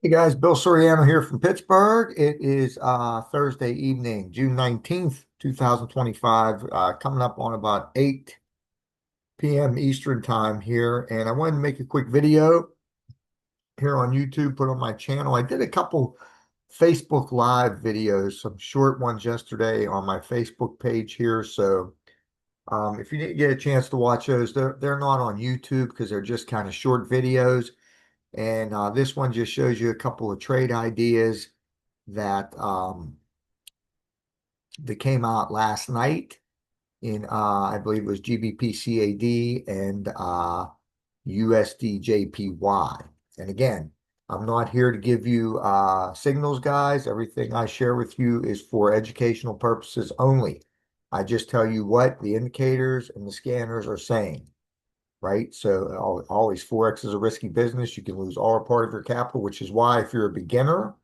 Hey guys, Bill Soriano here from Pittsburgh. It is Thursday evening, June 19th, 2025, coming up on about 8 p.m. Eastern time here. And I wanted to make a quick video here on YouTube, put on my channel. I did a couple Facebook Live videos, some short ones yesterday on my Facebook page here. So if you didn't get a chance to watch those, they're not on YouTube because they're just kind of short videos. And this one just shows you a couple of trade ideas that came out last night in I believe it was GBP and USD JPY. And again, I'm not here to give you signals, guys. Everything I share with you is for educational purposes only. I just tell you what the indicators and the scanners are saying, right? So always Forex is a risky business. You can lose all or part of your capital, which is why if you're a beginner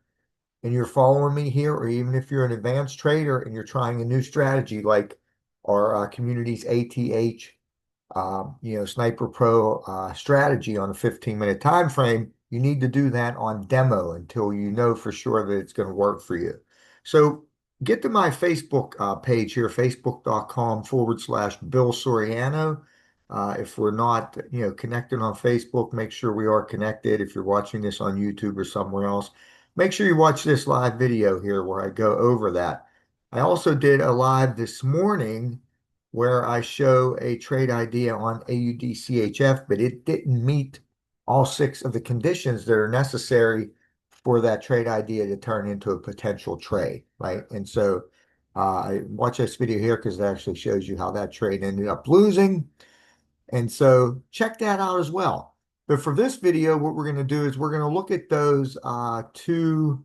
and you're following me here, or even if you're an advanced trader and you're trying a new strategy like our community's ATH, Sniper Pro strategy on a 15-minute time frame, you need to do that on demo until you know for sure that it's going to work for you. So get to my Facebook page here, facebook.com/Bill Soriano. If we're not, connected on Facebook, make sure we are connected. If you're watching this on YouTube or somewhere else, make sure you watch this live video here where I go over that. I also did a live this morning where I show a trade idea on AUDCHF, but it didn't meet all six of the conditions that are necessary for that trade idea to turn into a potential trade, right? And so I watch this video here because it actually shows you how that trade ended up losing. And so check that out as well. But for this video, what we're going to do is we're going to look at those two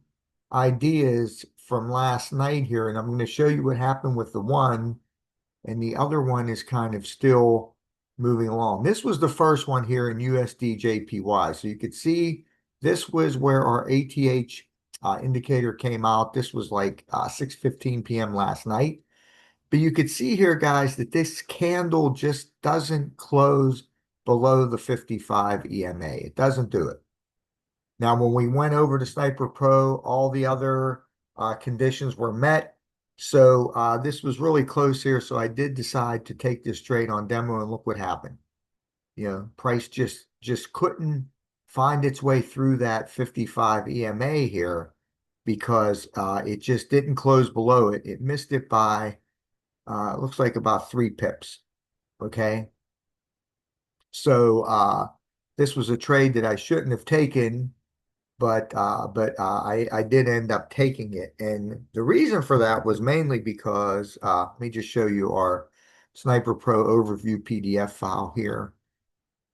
ideas from last night here, and I'm going to show you what happened with the one, and the other one is kind of still moving along. This was the first one here in USD JPY. So you could see this was where our ATH indicator came out. This was like 6:15 p.m. last night. But you could see here, guys, that this candle just doesn't close below the 55 EMA. It doesn't do it. Now, when we went over to Sniper Pro, all the other conditions were met. So this was really close here. So I did decide to take this trade on demo, and look what happened. Price just couldn't find its way through that 55 EMA here because it just didn't close below it. It missed it by it looks like about 3 pips. Okay. So this was a trade that I shouldn't have taken, but I did end up taking it. And the reason for that was mainly because let me just show you our Sniper Pro overview PDF file here.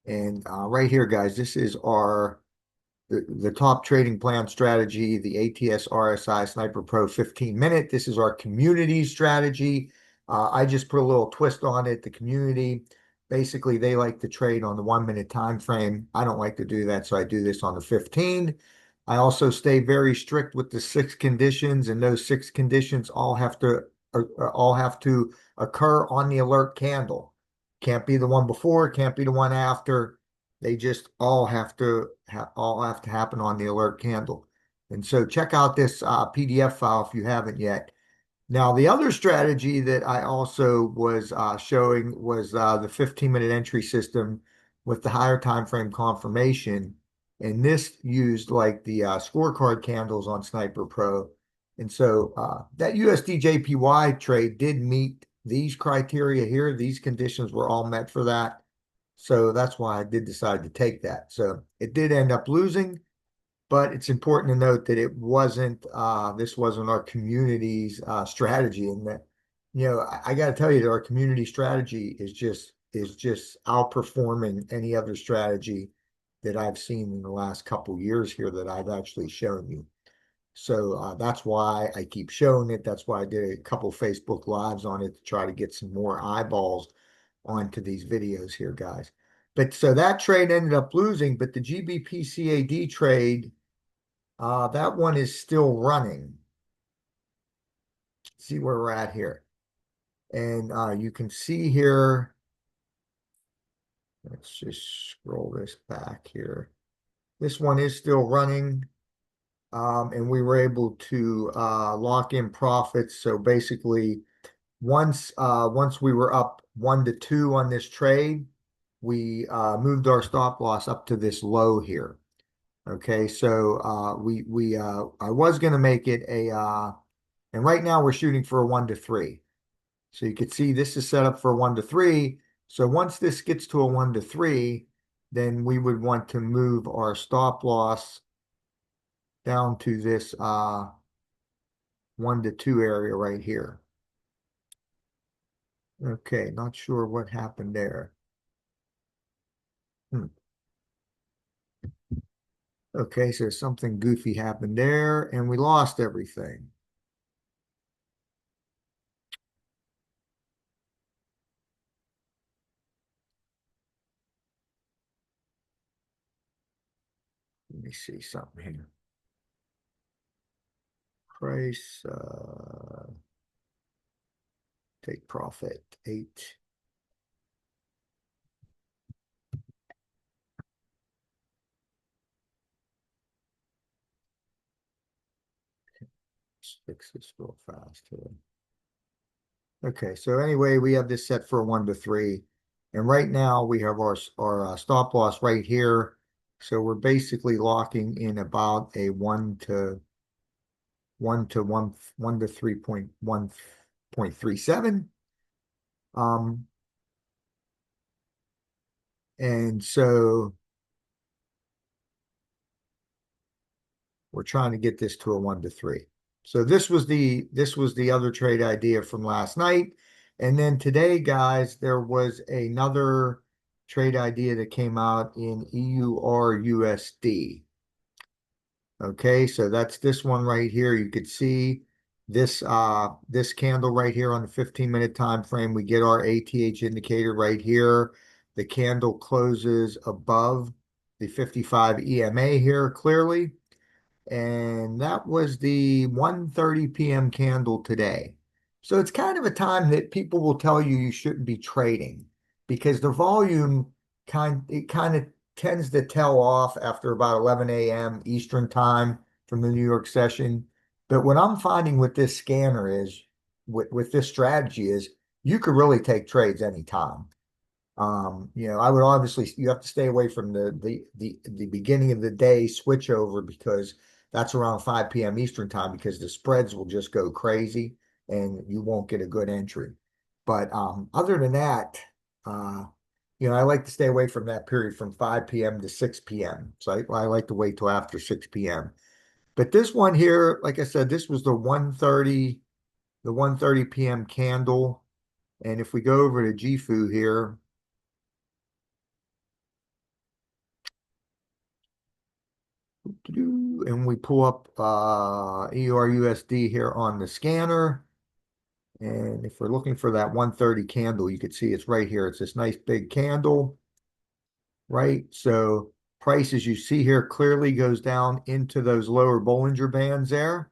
And right here, guys, this is the top trading plan strategy, the ATH RSI Sniper Pro 15-minute. This is our community strategy. I just put a little twist on it. The community, basically, they like to trade on the 1 minute time frame. I don't like to do that, so I do this on the 15. I also stay very strict with the six conditions, and those six conditions all have to occur on the alert candle. Can't be the one before, can't be the one after. They just all have to happen on the alert candle. And so check out this PDF file if you haven't yet. Now, the other strategy that I also was showing was the 15-minute entry system with the higher time frame confirmation. And this used like the scorecard candles on Sniper Pro. And so that USD JPY trade did meet these criteria here. These conditions were all met for that. So that's why I did decide to take that. So it did end up losing, but it's important to note that this wasn't our community's strategy. And that, I got to tell you that our community strategy is just outperforming any other strategy that I've seen in the last couple years here that I've actually shown you. So that's why I keep showing it. That's why I did a couple Facebook Lives on it to try to get some more eyeballs onto these videos here, guys. But so that trade ended up losing, but the GBP CAD trade, that one is still running. See where we're at here. And you can see here, let's just scroll this back here. This one is still running. and we were able to lock in profits. So basically, once we were up 1 to 2 on this trade, we moved our stop loss up to this low here. Okay, so we I was going to make it and right now we're shooting for a 1 to 3. So you could see this is set up for a 1 to 3. So once this gets to a 1 to 3, then we would want to move our stop loss down to this 1 to 2 area right here. Okay, not sure what happened there. Hmm. Okay, so something goofy happened there, and we lost everything. Let me see something here. Price, take profit, 8. Let's fix this real fast here. Okay, so anyway, we have this set for a 1 to 3. And right now we have our stop loss right here. So we're basically locking in about a 1 to 3.1.37. Um, and so we're trying to get this to a 1 to 3. So this was the other trade idea from last night. And then today, guys, there was another trade idea that came out in EUR USD. Okay, so that's this one right here. You could see this candle right here on the 15-minute time frame. We get our ATH indicator right here. The candle closes above the 55 EMA here clearly. And that was the 1:30 p.m. candle today. So it's kind of a time that people will tell you you shouldn't be trading because the volume kind of tends to tail off after about 11 a.m. Eastern time from the New York session. But what I'm finding with this scanner is with this strategy is you could really take trades anytime. I would obviously you have to stay away from the beginning of the day switch over because that's around 5 p.m. Eastern time because the spreads will just go crazy and you won't get a good entry. But other than that, uh, I like to stay away from that period from 5 p.m. to 6 p.m. So I like to wait till after 6 p.m. But this one here, like I said, this was the 1:30 p.m. candle. And if we go over to JIFU here, and we pull up EURUSD here on the scanner. And if we're looking for that 1:30 candle, you can see it's right here. It's this nice big candle, right? So price, as you see here, clearly goes down into those lower Bollinger Bands there,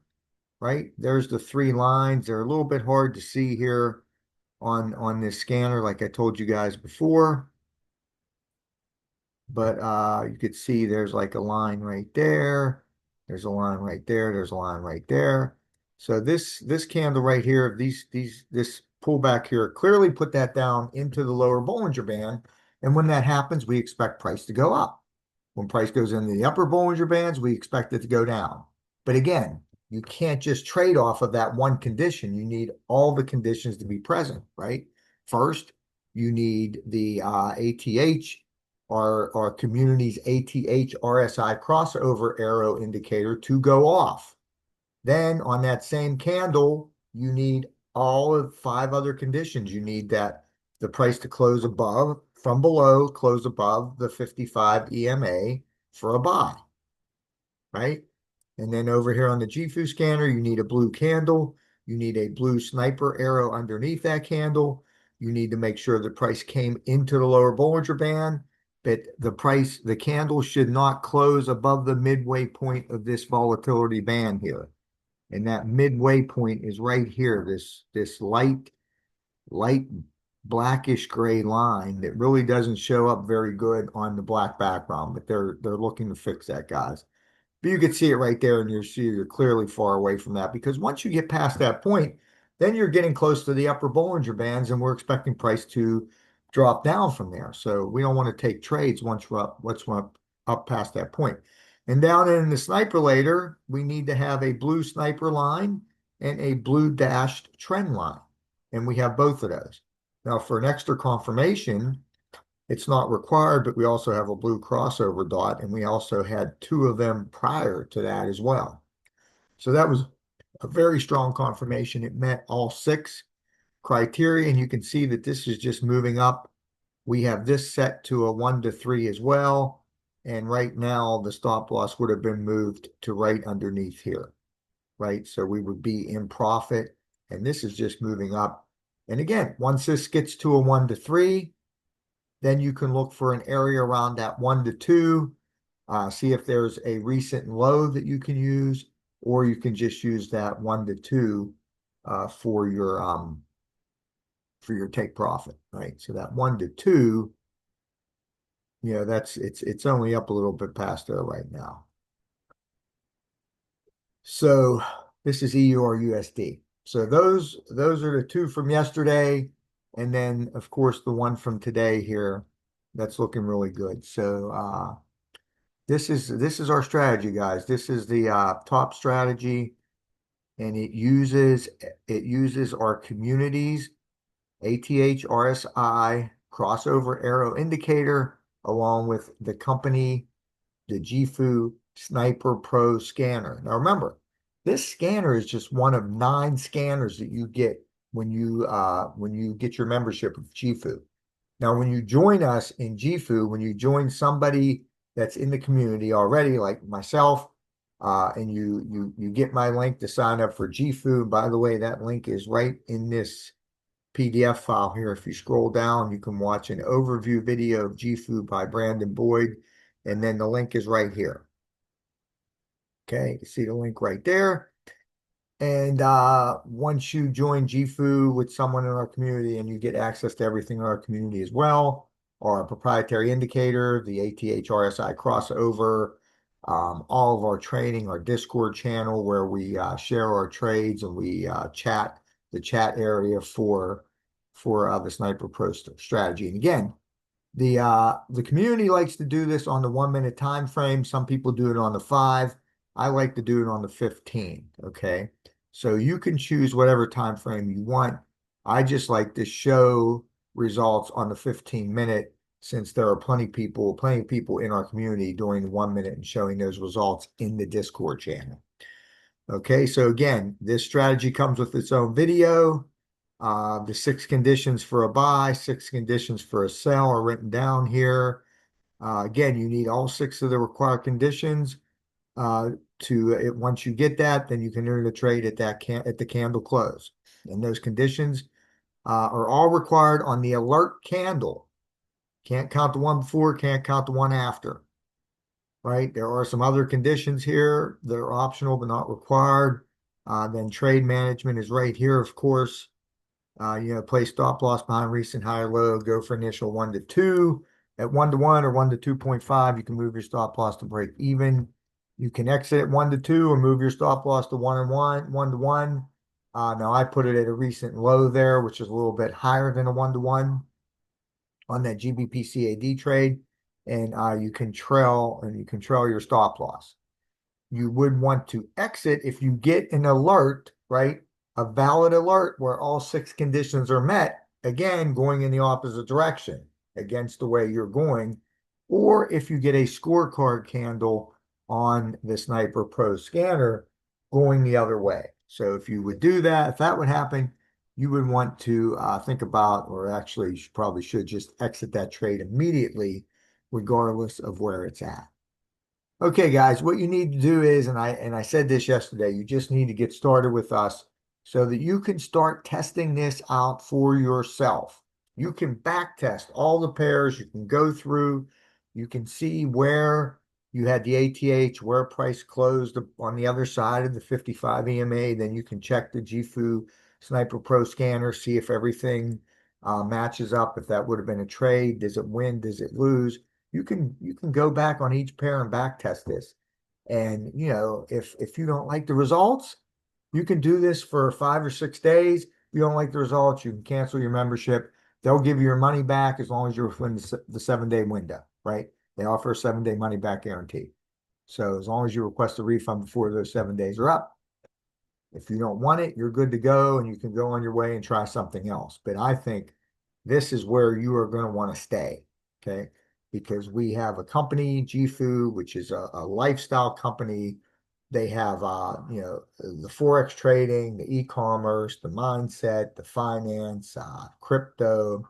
right? There's the 3 lines. They're a little bit hard to see here on this scanner, like I told you guys before. But you could see there's like a line right there. There's a line right there. There's a line right there. So this candle right here, this pullback here clearly put that down into the lower Bollinger Band. And when that happens, we expect price to go up. When price goes into the upper Bollinger Bands, we expect it to go down. But again, you can't just trade off of that one condition. You need all the conditions to be present, right? First, you need the ATH our community's ATH RSI crossover arrow indicator to go off. Then on that same candle, you need all of 5 other conditions. You need that the price to close above, from below, close above the 55 EMA for a buy, right? And then over here on the JIFU scanner, you need a blue candle. You need a blue sniper arrow underneath that candle. You need to make sure the price came into the lower Bollinger Band, but the candle should not close above the midway point of this volatility band here. And that midway point is right here, this light blackish gray line that really doesn't show up very good on the black background, but they're looking to fix that, guys. But you can see it right there, and you're clearly far away from that, because once you get past that point, then you're getting close to the upper Bollinger Bands, and we're expecting price to drop down from there. So we don't want to take trades once we're up past that point. And down in the sniper later, we need to have a blue sniper line and a blue dashed trend line. And we have both of those. Now, for an extra confirmation, it's not required, but we also have a blue crossover dot, and we also had two of them prior to that as well. So that was a very strong confirmation. It met all six criteria, and you can see that this is just moving up. We have this set to a 1 to 3 as well, and right now the stop loss would have been moved to right underneath here, right? So we would be in profit, and this is just moving up. And again, once this gets to a 1 to 3, then you can look for an area around that 1 to 2, see if there's a recent low that you can use, or you can just use that 1 to 2 for your take profit, right? So that 1 to 2, it's only up a little bit past there right now. So this is EUR USD. So those are the two from yesterday, and then of course the one from today here that's looking really good. So this is our strategy, guys. This is the top strategy, and it uses our communities ATH RSI Crossover Arrow Indicator along with the company, the JIFU Sniper Pro Scanner. Now remember, this scanner is just one of 9 scanners that you get when you get your membership of JIFU. Now, when you join us in JIFU, when you join somebody that's in the community already, like myself, and you get my link to sign up for JIFU. By the way, that link is right in this PDF file here. If you scroll down, you can watch an overview video of JIFU by Brandon Boyd, and then the link is right here. Okay, you see the link right there. And once you join JIFU with someone in our community, and you get access to everything in our community as well, our proprietary indicator, the ATH RSI Crossover, all of our training, our Discord channel where we share our trades, and we chat, the chat area for the Sniper Pro strategy. And again, the community likes to do this on the 1 minute time frame. Some people do it on the 5. I like to do it on the 15. Okay, so you can choose whatever time frame you want. I just like to show results on the 15-minute, since there are plenty of people in our community doing the 1 minute and showing those results in the Discord channel. Okay, so again, this strategy comes with its own video. The 6 conditions for a buy, 6 conditions for a sell are written down here. Again, you need all 6 of the required conditions. Once you get that, then you can enter the trade at the candle close. And those conditions are all required on the alert candle. Can't count the one before, can't count the one after. Right? There are some other conditions here that are optional but not required. Then trade management is right here, of course. Place stop loss behind recent high or low, go for initial 1 to 2. At 1 to 1 or 1 to 2.5, you can move your stop loss to break even. You can exit at 1 to 2 or move your stop loss to 1 to 1. Now I put it at a recent low there, which is a little bit higher than a 1 to 1 on that GBP CAD trade, and you can trail your stop loss. You would want to exit if you get an alert, right? A valid alert where all 6 conditions are met, again, going in the opposite direction against the way you're going, or if you get a scorecard candle on the Sniper Pro Scanner going the other way. So if you would do that, if that would happen, you would want to think about, or actually you probably should just exit that trade immediately, regardless of where it's at. Okay, guys, what you need to do is, and I said this yesterday, you just need to get started with us so that you can start testing this out for yourself. You can back test all the pairs. You can go through, you can see where you had the ATH, where price closed on the other side of the 55 EMA. Then you can check the JIFU Sniper Pro Scanner, see if everything matches up, if that would have been a trade. Does it win? Does it lose? You can go back on each pair and back test this. And if you don't like the results, you can do this for 5 or 6 days. If you don't like the results, you can cancel your membership. They'll give you your money back as long as you're within the 7 day window, right? They offer a 7 day money back guarantee. So as long as you request a refund before those 7 days are up, if you don't want it, you're good to go and you can go on your way and try something else. But I think this is where you are going to want to stay, okay? Because we have a company, JIFU, which is a lifestyle company. They have, the Forex trading, the e-commerce, the mindset, the finance, crypto,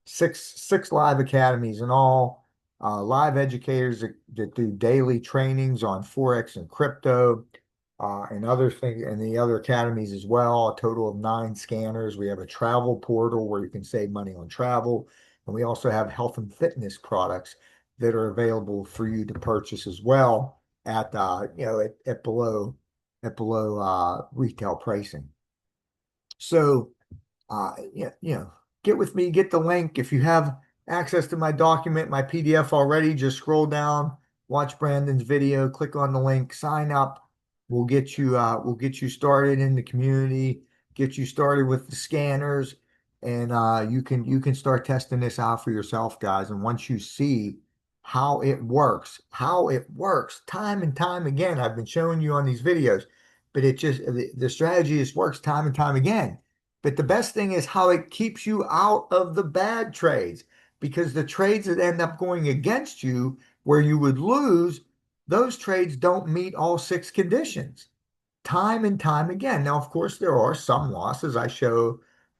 six live academies and all, live educators that do daily trainings on Forex and crypto, and other things, and the other academies as well. A total of 9 scanners. We have a travel portal where you can save money on travel, and we also have health and fitness products that are available for you to purchase as well at below retail pricing. So get with me, get the link. If you have access to my document, my PDF already, just scroll down, watch Brandon's video, click on the link, sign up. We'll get you started in the community, get you started with the scanners, and you can start testing this out for yourself, guys. And once you see how it works time and time again, I've been showing you on these videos, but the strategy just works time and time again. But the best thing is how it keeps you out of the bad trades, because the trades that end up going against you where you would lose, those trades don't meet all 6 conditions time and time again. Now, of course, there are some losses. I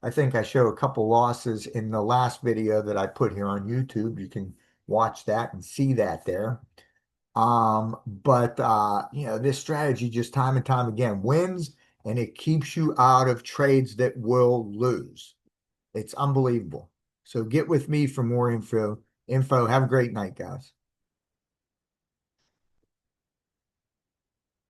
think I show a couple losses in the last video that I put here on YouTube. You can watch that and see that there. But this strategy just time and time again wins, and it keeps you out of trades that will lose. It's unbelievable. So get with me for more info. Have a great night, guys.